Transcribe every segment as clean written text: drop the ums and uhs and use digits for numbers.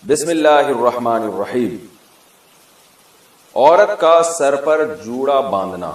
بسم اللہ الرحمن الرحیم۔ عورت کا سر پر جوڑا باندھنا،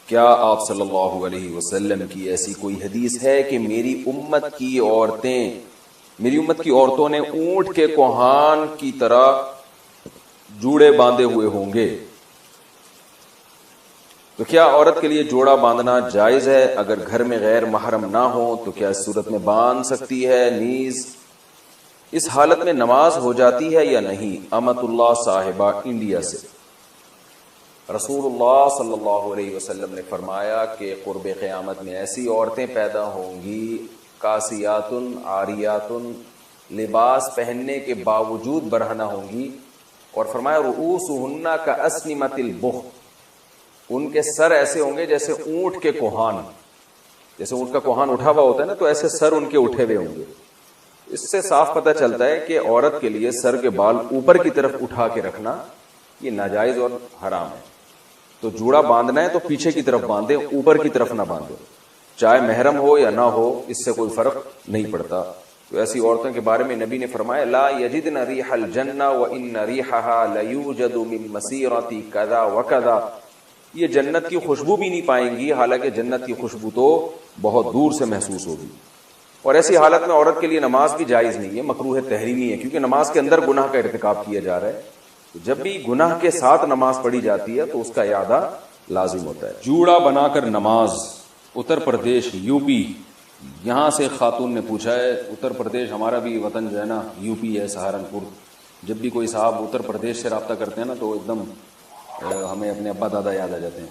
کیا آپ صلی اللہ علیہ وسلم کی ایسی کوئی حدیث ہے کہ میری امت کی عورتوں نے اونٹ کے کوہان کی طرح جوڑے باندھے ہوئے ہوں گے؟ تو کیا عورت کے لیے جوڑا باندھنا جائز ہے؟ اگر گھر میں غیر محرم نہ ہو تو کیا اس صورت میں باندھ سکتی ہے؟ نیز اس حالت میں نماز ہو جاتی ہے یا نہیں؟ امت اللہ صاحبہ انڈیا سے۔ رسول اللہ صلی اللہ علیہ وسلم نے فرمایا کہ قرب قیامت میں ایسی عورتیں پیدا ہوں گی کاسیات عاریات، لباس پہننے کے باوجود برہنہ ہوں گی، اور فرمایا رؤوسہن کاسنمۃ البخت، ان کے سر ایسے ہوں گے جیسے اونٹ کے کوہان، جیسے اونٹ کا کوہان اٹھا ہوا ہوتا ہے نا، تو ایسے سر ان کے اٹھے ہوئے ہوں گے۔ اس سے صاف پتہ چلتا ہے کہ عورت کے لیے سر کے بال اوپر کی طرف اٹھا کے رکھنا یہ ناجائز اور حرام ہے۔ تو جوڑا باندھنا ہے تو پیچھے کی طرف باندھے، اوپر کی طرف نہ باندھے، چاہے محرم ہو یا نہ ہو، اس سے کوئی فرق نہیں پڑتا۔ تو ایسی عورتوں کے بارے میں نبی نے فرمایا لا یجدن ریح الجنہ وان ریحها لیوجد من مسیرۃ کذا وکذا، یہ جنت کی خوشبو بھی نہیں پائیں گی، حالانکہ جنت کی خوشبو تو بہت دور سے محسوس ہوگی۔ اور ایسی حالت میں عورت کے لیے نماز بھی جائز نہیں ہے، مکروہ تحریمی ہے، کیونکہ نماز کے اندر گناہ کا ارتکاب کیا جا رہا ہے۔ جب بھی گناہ کے ساتھ نماز پڑھی جاتی ہے تو اس کا اعادہ لازم ہوتا ہے۔ جوڑا بنا کر نماز، اتر پردیش یو پی، یہاں سے خاتون نے پوچھا ہے، اتر پردیش ہمارا بھی وطن جو ہے نا یو پی ہے، سہارنپور۔ جب بھی کوئی صاحب اتر پردیش سے رابطہ کرتے ہیں نا تو ایک دم ہمیں اپنے ابا دادا یاد آ جاتے ہیں۔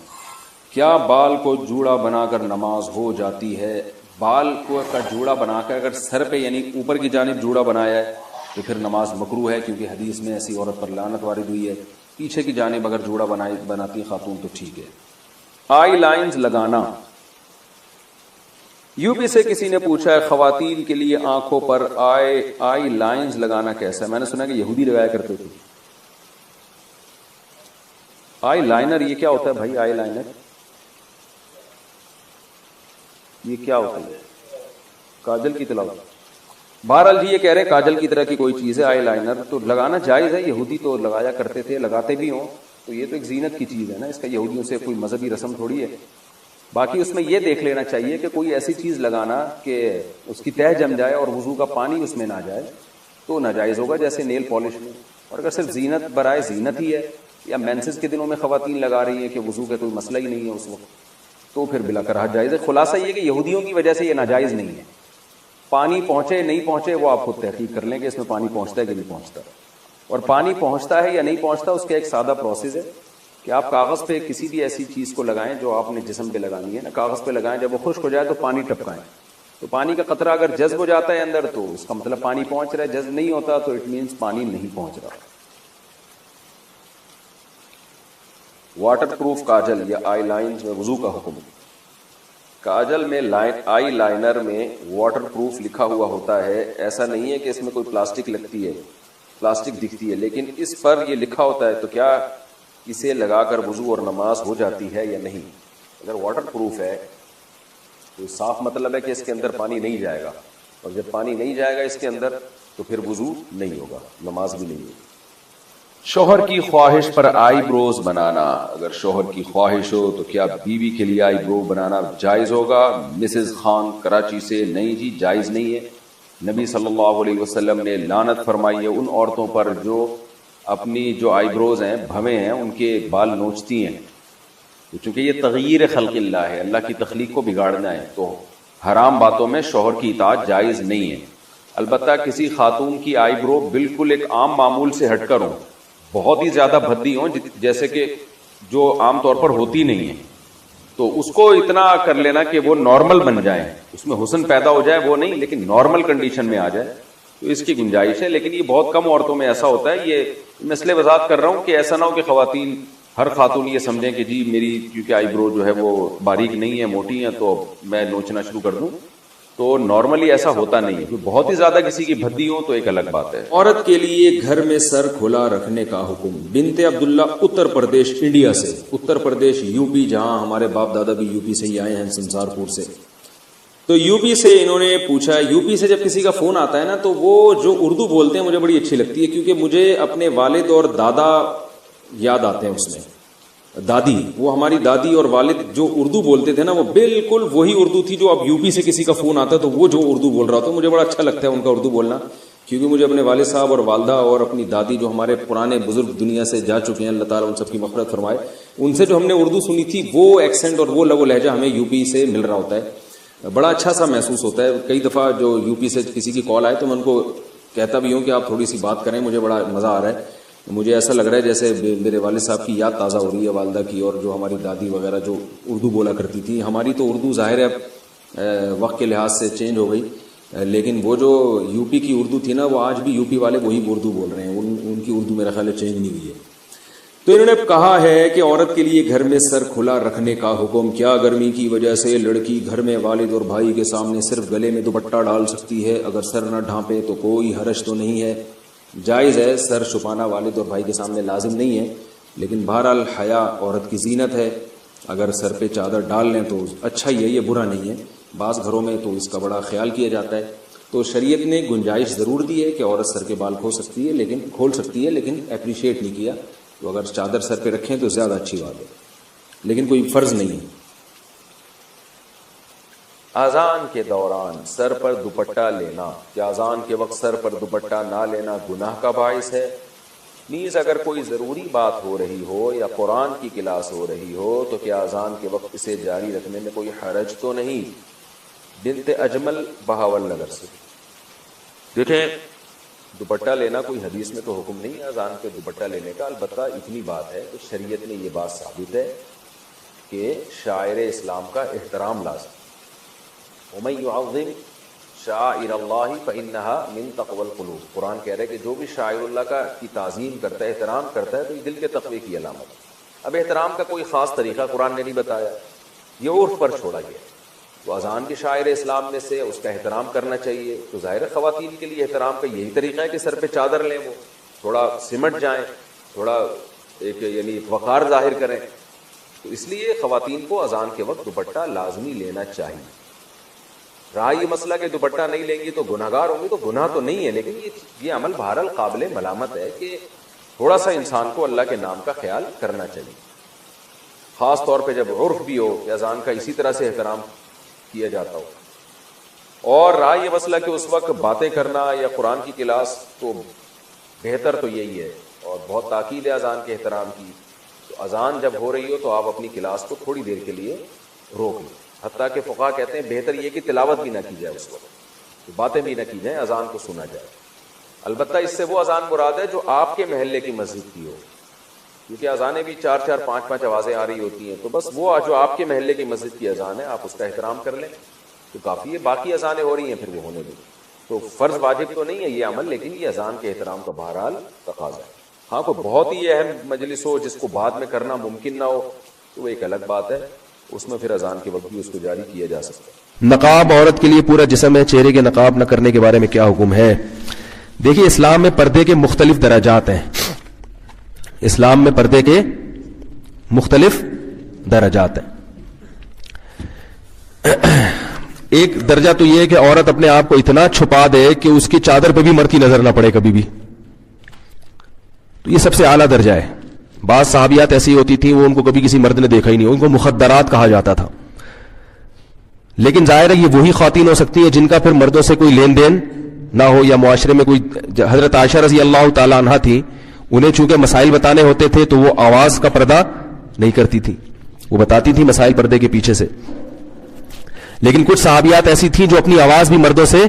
کیا بال کو جوڑا بنا کر نماز ہو جاتی ہے؟ بال کو کا جوڑا بنا کر اگر سر پہ یعنی اوپر کی جانب جوڑا بنایا ہے تو پھر نماز مکروہ ہے، کیونکہ حدیث میں ایسی عورت پر لعنت وارد ہوئی ہے۔ پیچھے کی جانب اگر جوڑا بناتی خاتون تو ٹھیک ہے۔ آئی لائنز لگانا، یو پی سے کسی نے پوچھا ہے خواتین کے لیے آنکھوں پر آئی لائنز لگانا کیسا ہے؟ میں نے سنا کہ یہودی لگایا کرتے تھے۔ آئی لائنر یہ کیا ہوتا ہے بھائی؟ آئی لائنر یہ کیا ہوتا ہے؟ کاجل کی طرح؟ بہرحال جی یہ کہہ رہے ہیں کاجل کی طرح کی کوئی چیز ہے آئی لائنر، تو لگانا جائز ہے، یہودی تو لگایا کرتے تھے، لگاتے بھی ہوں، تو یہ تو ایک زینت کی چیز ہے نا، اس کا یہودیوں سے کوئی مذہبی رسم تھوڑی ہے۔ باقی اس میں یہ دیکھ لینا چاہیے کہ کوئی ایسی چیز لگانا کہ اس کی تہ جم جائے اور وضو کا پانی اس میں نہ جائے تو ناجائز ہوگا، جیسے نیل پالش میں۔ اور اگر صرف زینت برائے زینت ہی ہے، یا مینسز کے دنوں میں خواتین لگا رہی ہیں کہ وضو کا کوئی مسئلہ ہی نہیں ہے اس وقت، تو پھر بلا کراہت جائز ہے۔ خلاصہ یہ کہ یہودیوں کی وجہ سے یہ ناجائز نہیں ہے۔ پانی پہنچے نہیں پہنچے وہ آپ خود تحقیق کر لیں کہ اس میں پانی پہنچتا ہے کہ نہیں پہنچتا، اور پانی پہنچتا ہے یا نہیں پہنچتا اس کا ایک سادہ پروسیس ہے کہ آپ کاغذ پہ کسی بھی ایسی چیز کو لگائیں جو آپ نے جسم پہ لگانی ہے نا، کاغذ پہ لگائیں، جب وہ خشک ہو جائے تو پانی ٹپکائیں، تو پانی کا قطرہ اگر جذب ہو جاتا ہے اندر تو اس کا مطلب پانی پہنچ رہا ہے، جذب نہیں ہوتا تو اٹ مینس پانی نہیں پہنچ رہا۔ واٹر پروف کاجل یا آئی لائنز میں وضو کا حکم۔ کاجل میں آئی لائنر میں واٹر پروف لکھا ہوا ہوتا ہے، ایسا نہیں ہے کہ اس میں کوئی پلاسٹک لگتی ہے، پلاسٹک دکھتی ہے، لیکن اس پر یہ لکھا ہوتا ہے، تو کیا اسے لگا کر وضو اور نماز ہو جاتی ہے یا نہیں؟ اگر واٹر پروف ہے تو صاف مطلب ہے کہ اس کے اندر پانی نہیں جائے گا، اور جب پانی نہیں جائے گا اس کے اندر تو پھر وضو نہیں ہوگا، نماز بھی نہیں ہوگی۔ شوہر کی خواہش پر آئی بروز بنانا، اگر شوہر کی خواہش ہو تو کیا بیوی کے لیے آئی برو بنانا جائز ہوگا؟ مسز خان کراچی سے، نہیں جی جائز نہیں ہے۔ نبی صلی اللہ علیہ وسلم نے لعنت فرمائی ہے ان عورتوں پر جو اپنی جو آئی بروز ہیں، بھویں ہیں، ان کے بال نوچتی ہیں، چونکہ یہ تغییر خلق اللہ ہے، اللہ کی تخلیق کو بگاڑنا ہے، تو حرام باتوں میں شوہر کی اطاعت جائز نہیں ہے۔ البتہ کسی خاتون کی آئی برو بالکل ایک عام معمول سے ہٹ کر ہو، بہت ہی زیادہ بھدی ہوں جیسے کہ جو عام طور پر ہوتی نہیں ہے، تو اس کو اتنا کر لینا کہ وہ نارمل بن جائے، اس میں حسن پیدا ہو جائے، وہ نہیں لیکن نارمل کنڈیشن میں آ جائے، تو اس کی گنجائش ہے، لیکن یہ بہت کم عورتوں میں ایسا ہوتا ہے۔ یہ میں اس لیے وضاحت کر رہا ہوں کہ ایسا نہ ہو کہ خواتین، ہر خاتون یہ سمجھیں کہ جی میری کیونکہ آئی برو جو ہے وہ باریک نہیں ہے، موٹی ہے، تو میں نوچنا شروع کر دوں، تو نارملی ایسا ہوتا نہیں ہے۔ بہت ہی زیادہ کسی کی بھدی ہو تو ایک الگ بات ہے۔ عورت کے لیے گھر میں سر کھلا رکھنے کا حکم، بنت عبداللہ اتر پردیش انڈیا سے، اتر پردیش یو پی جہاں ہمارے باپ دادا بھی یو پی سے ہی آئے ہیں، سنسار پور سے۔ تو یو پی سے انہوں نے پوچھا, یو پی سے جب کسی کا فون آتا ہے نا تو وہ جو اردو بولتے ہیں مجھے بڑی اچھی لگتی ہے, کیونکہ مجھے اپنے والد اور دادا یاد آتے ہیں. اس میں دادی, وہ ہماری دادی اور والد جو اردو بولتے تھے نا وہ بالکل وہی اردو تھی جو اب یو پی سے کسی کا فون آتا ہے تو وہ جو اردو بول رہا تھا مجھے بڑا اچھا لگتا ہے ان کا اردو بولنا, کیونکہ مجھے اپنے والد صاحب اور والدہ اور اپنی دادی جو ہمارے پرانے بزرگ دنیا سے جا چکے ہیں, اللہ تعالیٰ ان سب کی مغفرت فرمائے, ان سے جو ہم نے اردو سنی تھی وہ ایکسنٹ اور وہ لب و لہجہ ہمیں یو پی سے مل رہا ہوتا ہے, بڑا اچھا سا محسوس ہوتا ہے. کئی دفعہ جو یو پی سے کسی کی کال آئے تو میں ان کو کہتا بھی ہوں کہ آپ تھوڑی سی بات کریں, مجھے بڑا مزہ آ رہا ہے, مجھے ایسا لگ رہا ہے جیسے میرے والد صاحب کی یاد تازہ ہو رہی ہے, والدہ کی, اور جو ہماری دادی وغیرہ جو اردو بولا کرتی تھی. ہماری تو اردو ظاہر ہے وقت کے لحاظ سے چینج ہو گئی, لیکن وہ جو یو پی کی اردو تھی نا وہ آج بھی یو پی والے وہی اردو بول رہے ہیں, ان کی اردو میرا خیال ہے چینج نہیں ہوئی ہے. تو انہوں نے کہا ہے کہ عورت کے لیے گھر میں سر کھلا رکھنے کا حکم, کیا گرمی کی وجہ سے لڑکی گھر میں والد اور بھائی کے سامنے صرف گلے میں دوپٹہ ڈال سکتی ہے؟ اگر سر نہ ڈھانپے تو کوئی حرج تو نہیں ہے؟ جائز ہے, سر چھپانا والد اور بھائی کے سامنے لازم نہیں ہے, لیکن بہرحال حیا عورت کی زینت ہے, اگر سر پہ چادر ڈال لیں تو اچھا ہی ہے, یہ برا نہیں ہے. بعض گھروں میں تو اس کا بڑا خیال کیا جاتا ہے, تو شریعت نے گنجائش ضرور دی ہے کہ عورت سر کے بال کھول سکتی ہے, لیکن اپریشیٹ نہیں کیا. تو اگر چادر سر پہ رکھیں تو زیادہ اچھی بات ہے, لیکن کوئی فرض نہیں ہے. اذان کے دوران سر پر دوپٹہ لینا, کیا اذان کے وقت سر پر دوپٹہ نہ لینا گناہ کا باعث ہے؟ نیز اگر کوئی ضروری بات ہو رہی ہو یا قرآن کی کلاس ہو رہی ہو تو کیا اذان کے وقت اسے جاری رکھنے میں کوئی حرج تو نہیں؟ بنت اجمل بہاول نگر سے. دیکھیں, دوپٹہ لینا کوئی حدیث میں تو حکم نہیں ہے اذان پہ دوپٹہ لینے کا, البتہ اتنی بات ہے کہ شریعت میں یہ بات ثابت ہے کہ شاعر اسلام کا احترام لازم. وَمَن يُعَظِّمْ شَعَائِرَ اللَّهِ فَإِنَّهَا مِن تَقْوَى الْقُلُوبِ, قرآن کہہ رہا ہے کہ جو بھی شاعر اللہ کی تعظیم کرتا ہے, احترام کرتا ہے, تو یہ دل کے تقوی کی علامت ہے. اب احترام کا کوئی خاص طریقہ قرآن نے نہیں بتایا, یہ عرف پر چھوڑا گیا. تو اذان کے شاعر اسلام میں سے اس کا احترام کرنا چاہیے. تو ظاہر خواتین کے لیے احترام کا یہی طریقہ ہے کہ سر پہ چادر لیں, وہ تھوڑا سمٹ جائیں, تھوڑا ایک یعنی وقار ظاہر کریں. تو اس لیے خواتین کو اذان کے وقت دوپٹہ لازمی لینا چاہیے. رہا یہ مسئلہ کہ دوپٹہ نہیں لیں گی تو گناہ گار ہوں گی, تو گناہ تو نہیں ہے, لیکن یہ عمل بہرحال قابل ملامت ہے کہ تھوڑا سا انسان کو اللہ کے نام کا خیال کرنا چاہیے, خاص طور پہ جب عرف بھی ہو کہ اذان کا اسی طرح سے احترام کیا جاتا ہو. اور رہا یہ مسئلہ کہ اس وقت باتیں کرنا یا قرآن کی کلاس, تو بہتر تو یہی ہے, اور بہت تاکید ہے اذان کے احترام کی. تو اذان جب ہو رہی ہو تو آپ اپنی کلاس کو تھوڑی دیر کے لیے روک لیں, حتیٰ کہ فقہا کہتے ہیں بہتر یہ کہ تلاوت بھی نہ کی جائے اس وقت, باتیں بھی نہ کی جائیں, اذان کو سنا جائے. البتہ اس سے وہ اذان مراد ہے جو آپ کے محلے کی مسجد کی ہو, کیونکہ اذانیں بھی 4-4 5-5 آوازیں آ رہی ہوتی ہیں, تو بس وہ جو آپ کے محلے کی مسجد کی اذان ہے آپ اس کا احترام کر لیں تو کافی ہے. باقی اذانیں ہو رہی ہیں پھر وہ ہونے دیں, تو فرض واجب تو نہیں ہے یہ عمل, لیکن یہ اذان کے احترام کا بہرحال تقاضا ہے. ہاں کوئی بہت ہی اہم مجلس ہو جس کو بعد میں کرنا ممکن نہ ہو تو وہ ایک الگ بات ہے, اس میں پھر اذان کے وقت بھی اس کو جاری کیا جا سکتا ہے. نقاب عورت کے لیے پورا جسم ہے, چہرے کے نقاب نہ کرنے کے بارے میں کیا حکم ہے؟ دیکھیے, اسلام میں پردے کے مختلف درجات ہیں. اسلام میں پردے کے مختلف درجات ہیں. ایک درجہ تو یہ ہے کہ عورت اپنے آپ کو اتنا چھپا دے کہ اس کی چادر پہ بھی مرد کی نظر نہ پڑے کبھی بھی, تو یہ سب سے اعلیٰ درجہ ہے. بعض صحابیات ایسی ہوتی تھیں وہ ان کو کبھی کسی مرد نے دیکھا ہی نہیں, ان کو مخدرات کہا جاتا تھا. لیکن ظاہر ہے یہ وہی خواتین ہو سکتی ہیں جن کا پھر مردوں سے کوئی لین دین نہ ہو, یا معاشرے میں کوئی, حضرت عائشہ رضی اللہ تعالی عنہا تھی, انہیں چونکہ مسائل بتانے ہوتے تھے تو وہ آواز کا پردہ نہیں کرتی تھی, وہ بتاتی تھی مسائل پردے کے پیچھے سے. لیکن کچھ صحابیات ایسی تھیں جو اپنی آواز بھی مردوں سے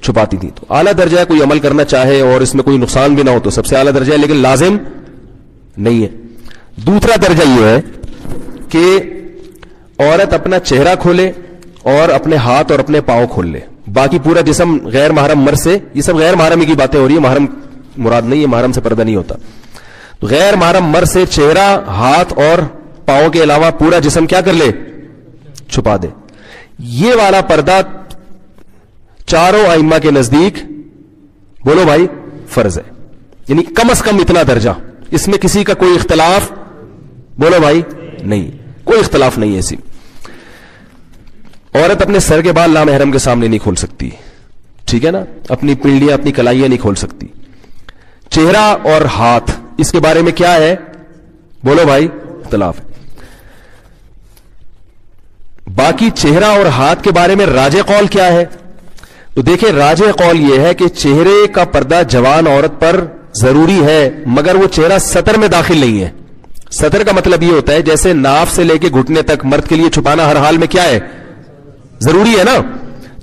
چھپاتی تھی. تو اعلیٰ درجہ ہے, کوئی عمل کرنا چاہے اور اس میں کوئی نقصان بھی نہ ہو تو سب سے اعلیٰ درجہ ہے, لیکن لازم نہیں ہے. دوسرا درجہ یہ ہے کہ عورت اپنا چہرہ کھولے اور اپنے ہاتھ اور اپنے پاؤں کھول لے, باقی پورا جسم غیر محرم مرد سے, یہ سب غیر محرم کی باتیں ہو رہی ہے, محرم مراد نہیں ہے, محرم سے پردہ نہیں ہوتا. غیر محرم مرد سے چہرہ, ہاتھ اور پاؤں کے علاوہ پورا جسم کیا کر لے, چھپا دے. یہ والا پردہ چاروں ائمہ کے نزدیک, بولو بھائی, فرض ہے. یعنی کم از کم اتنا درجہ, اس میں کسی کا کوئی اختلاف, بولو بھائی, نہیں, کوئی اختلاف نہیں ہے. اسی عورت اپنے سر کے بال لامحرم کے سامنے نہیں کھول سکتی, ٹھیک ہے نا, اپنی پنڈلیاں اپنی کلائیاں نہیں کھول سکتی. چہرہ اور ہاتھ, اس کے بارے میں کیا ہے, بولو بھائی, اختلاف ہے. باقی چہرہ اور ہاتھ کے بارے میں راجح قول کیا ہے؟ تو دیکھیں, راجح قول یہ ہے کہ چہرے کا پردہ جوان عورت پر ضروری ہے, مگر وہ چہرہ سطر میں داخل نہیں ہے. سطر کا مطلب یہ ہوتا ہے جیسے ناف سے لے کے گھٹنے تک مرد کے لیے چھپانا ہر حال میں کیا ہے, ضروری ہے نا,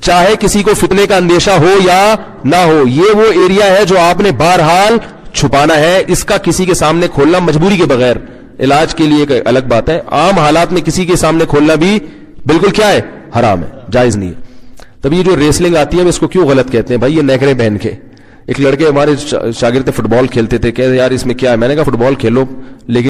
چاہے کسی کو فتنے کا اندیشہ ہو یا نہ ہو. یہ وہ ایریا ہے جو آپ نے بہرحال چھپانا ہے, اس کا کسی کے سامنے کھولنا مجبوری کے بغیر, علاج کے لیے ایک الگ بات ہے, عام حالات میں کسی کے سامنے کھولنا بھی بالکل کیا ہے, حرام ہے, جائز نہیں ہے. تب یہ جو ریسلنگ آتی ہے ہم اس کو کیوں غلط کہتے ہیں بھائی, یہ نیکرے پہن کے. ایک لڑکے ہمارے شاگرد فٹ بال کھیلتے تھے, کہتے یار اس میں کیا ہے, میں نے کہا فٹ بال کھیلو لیکن